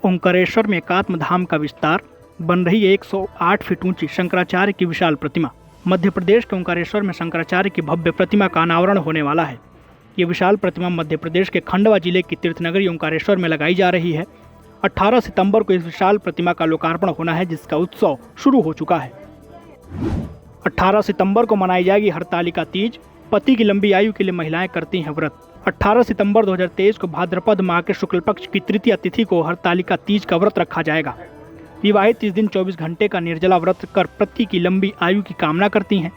ओंकारेश्वर में एकात्म धाम का विस्तार, बन रही है 108 फीट ऊंची शंकराचार्य की विशाल प्रतिमा। मध्य प्रदेश के ओंकारेश्वर में शंकराचार्य की भव्य प्रतिमा का अनावरण होने वाला है। ये विशाल प्रतिमा मध्य प्रदेश के खंडवा जिले की तीर्थनगरी ओंकारेश्वर में लगाई जा रही है। 18 सितंबर को इस विशाल प्रतिमा का लोकार्पण होना है, जिसका उत्सव शुरू हो चुका है। 18 सितंबर को मनाई जाएगी हरतालिका तीज। पति की लंबी आयु के लिए महिलाएं करती हैं व्रत। 18 सितंबर 2023 को भाद्रपद माह के शुक्ल पक्ष की तृतीया तिथि को हरतालिका तीज का व्रत रखा जाएगा। विवाहित इस दिन 24 घंटे का निर्जला व्रत कर पति की लंबी आयु की कामना करती हैं।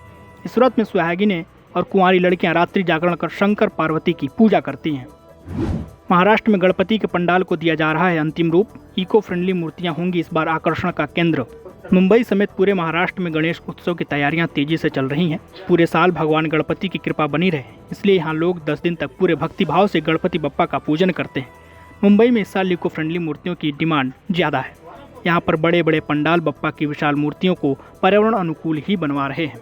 इस व्रत में सुहागिनें और कुंवारी लड़कियां रात्रि जागरण कर शंकर पार्वती की पूजा करती हैं। महाराष्ट्र में गणपति के पंडाल को दिया जा रहा है अंतिम रूप। इको फ्रेंडली मूर्तियां होंगी इस बार आकर्षण का केंद्र। मुंबई समेत पूरे महाराष्ट्र में गणेश उत्सव की तैयारियां तेजी से चल रही हैं। पूरे साल भगवान गणपति की कृपा बनी रहे, इसलिए यहाँ लोग 10 दिन तक पूरे भक्तिभाव से गणपति बप्पा का पूजन करते हैं। मुंबई में इस साल इको फ्रेंडली मूर्तियों की डिमांड ज़्यादा है। यहाँ पर बड़े बड़े पंडाल बप्पा की विशाल मूर्तियों को पर्यावरण अनुकूल ही बनवा रहे हैं।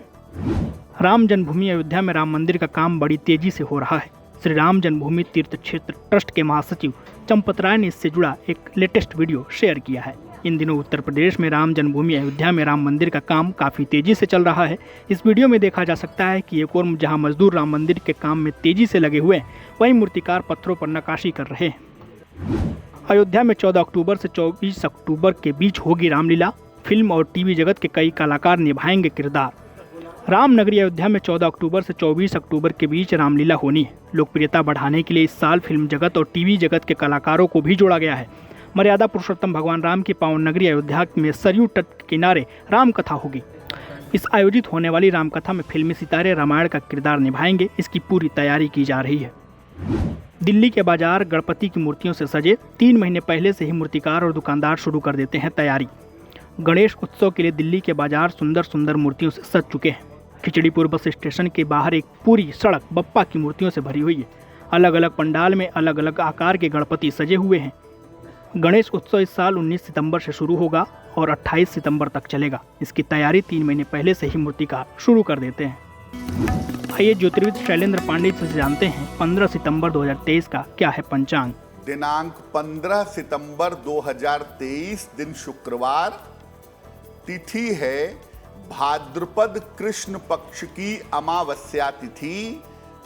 राम जन्मभूमि अयोध्या में राम मंदिर का काम बड़ी तेजी से हो रहा है। श्री राम जन्मभूमि तीर्थ क्षेत्र ट्रस्ट के महासचिव चंपत राय ने इससे जुड़ा एक लेटेस्ट वीडियो शेयर किया है। इन दिनों उत्तर प्रदेश में राम जन्मभूमि अयोध्या में राम मंदिर का काम काफ़ी तेजी से चल रहा है। इस वीडियो में देखा जा सकता है कि एक और जहां मजदूर राम मंदिर के काम में तेजी से लगे हुए हैं, वहीं मूर्तिकार पत्थरों पर नक्काशी कर रहे हैं। अयोध्या में 14 अक्टूबर से 24 अक्टूबर के बीच होगी रामलीला। फिल्म और टीवी जगत के कई कलाकार निभाएंगे किरदार। रामनगरी अयोध्या में 14 अक्टूबर से 24 अक्टूबर के बीच रामलीला होनी है। लोकप्रियता बढ़ाने के लिए इस साल फिल्म जगत और टीवी जगत के कलाकारों को भी जोड़ा गया है। मर्यादा पुरुषोत्तम भगवान राम की पावन नगरी अयोध्या में सरयू तट के किनारे राम कथा होगी। इस आयोजित होने वाली राम कथा में फिल्मी सितारे रामायण का किरदार निभाएंगे। इसकी पूरी तैयारी की जा रही है। दिल्ली के बाजार गणपति की मूर्तियों से सजे। 3 महीने पहले से ही मूर्तिकार और दुकानदार शुरू कर देते हैं तैयारी। गणेश उत्सव के लिए दिल्ली के बाजार सुंदर सुंदर मूर्तियों से सज चुके हैं। खिचड़ीपुर बस स्टेशन के बाहर एक पूरी सड़क बप्पा की मूर्तियों से भरी हुई है। अलग अलग पंडाल में अलग अलग आकार के गणपति सजे हुए हैं। गणेश उत्सव इस साल 19 सितंबर से शुरू होगा और 28 सितंबर तक चलेगा। इसकी तैयारी 3 महीने पहले से ही मूर्तिकार शुरू कर देते हैं। आइए ज्योतिर्विद शैलेंद्र पांडे से जानते हैं 15 सितंबर 2023 का क्या है पंचांग। दिनांक 15 सितंबर 2023 दिन शुक्रवार। तिथि है भाद्रपद कृष्ण पक्ष की अमावस्या तिथि।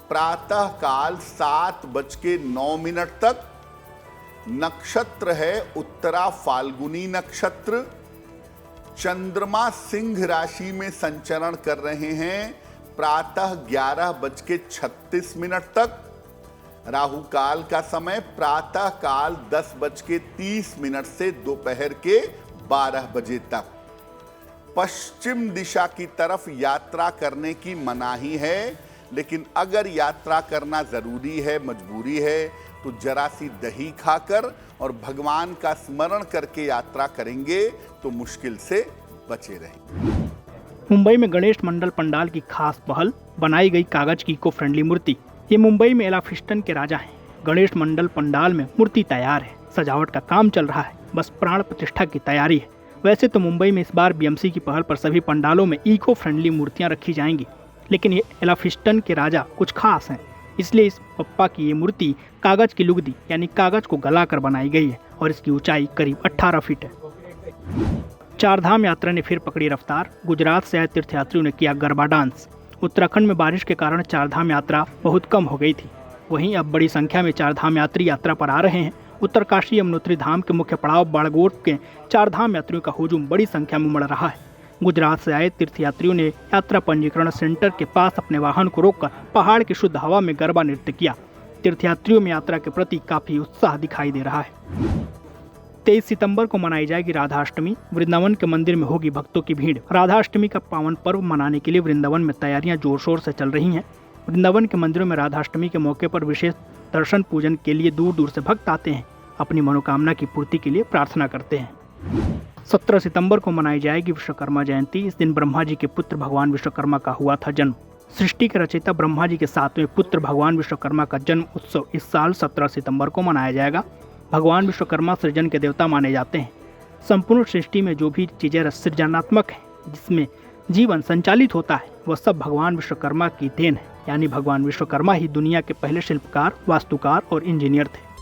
प्रातः काल 7:09 तक। नक्षत्र है उत्तरा फाल्गुनी नक्षत्र। चंद्रमा सिंह राशि में संचरण कर रहे हैं प्रातः 11:36 तक। राहु काल का समय प्रातः काल 10:30 से दोपहर के 12 बजे तक। पश्चिम दिशा की तरफ यात्रा करने की मनाही है, लेकिन अगर यात्रा करना जरूरी है, मजबूरी है, तो जरा सी दही खाकर और भगवान का स्मरण करके यात्रा करेंगे तो मुश्किल से बचे रहेंगे। मुंबई में गणेश मंडल पंडाल की खास पहल, बनाई गई कागज की इको फ्रेंडली मूर्ति। ये मुंबई में एलाफिस्टन के राजा हैं। गणेश मंडल पंडाल में मूर्ति तैयार है। सजावट का काम चल रहा है, बस प्राण प्रतिष्ठा की तैयारी है। वैसे तो मुंबई में इस बार बीएमसी की पहल पर सभी पंडालों में इको फ्रेंडली मूर्तियां रखी जाएंगी, लेकिन ये एलाफिस्टन के राजा कुछ खास हैं। इसलिए इस बप्पा की ये मूर्ति कागज की लुगदी यानी कागज को गलाकर बनाई गई है और इसकी ऊंचाई करीब 18 फीट है। चारधाम यात्रा ने फिर पकड़ी रफ्तार। गुजरात से आए तीर्थयात्रियों ने किया गरबा डांस। उत्तराखंड में बारिश के कारण चारधाम यात्रा बहुत कम हो गई थी। वहीं अब बड़ी संख्या में चारधाम यात्री यात्रा पर आ रहे हैं। उत्तरकाशी यमुनोत्री धाम के मुख्य पड़ाव बाड़गोट के चारधाम यात्रियों का हुजूम बड़ी संख्या में उमड़ रहा है। गुजरात से आए तीर्थयात्रियों ने यात्रा पंजीकरण सेंटर के पास अपने वाहन को रोककर पहाड़ की शुद्ध हवा में गरबा नृत्य किया। तीर्थयात्रियों में यात्रा के प्रति काफी उत्साह दिखाई दे रहा है। 23 सितंबर को मनाई जाएगी राधाष्टमी। वृंदावन के मंदिर में होगी भक्तों की भीड़। राधाष्टमी का पावन पर्व मनाने के लिए वृंदावन में तैयारियां जोर शोर से चल रही हैं। वृंदावन के मंदिरों में राधाष्टमी के मौके पर विशेष दर्शन पूजन के लिए दूर दूर से भक्त आते हैं। अपनी मनोकामना की पूर्ति के लिए प्रार्थना करते हैं। 17 सितंबर को मनाई जाएगी विश्वकर्मा जयंती। इस दिन ब्रह्मा जी के पुत्र भगवान विश्वकर्मा का हुआ था जन्म। सृष्टि के रचयिता ब्रह्मा जी के 7वें पुत्र भगवान विश्वकर्मा का जन्म उत्सव इस साल 17 सितंबर को मनाया जाएगा। भगवान विश्वकर्मा सृजन के देवता माने जाते हैं। संपूर्ण सृष्टि में जो भी चीजें सृजनात्मक हैं, जिसमें जीवन संचालित होता है, वह सब भगवान विश्वकर्मा की देन है। यानी भगवान विश्वकर्मा ही दुनिया के पहले शिल्पकार, वास्तुकार और इंजीनियर थे।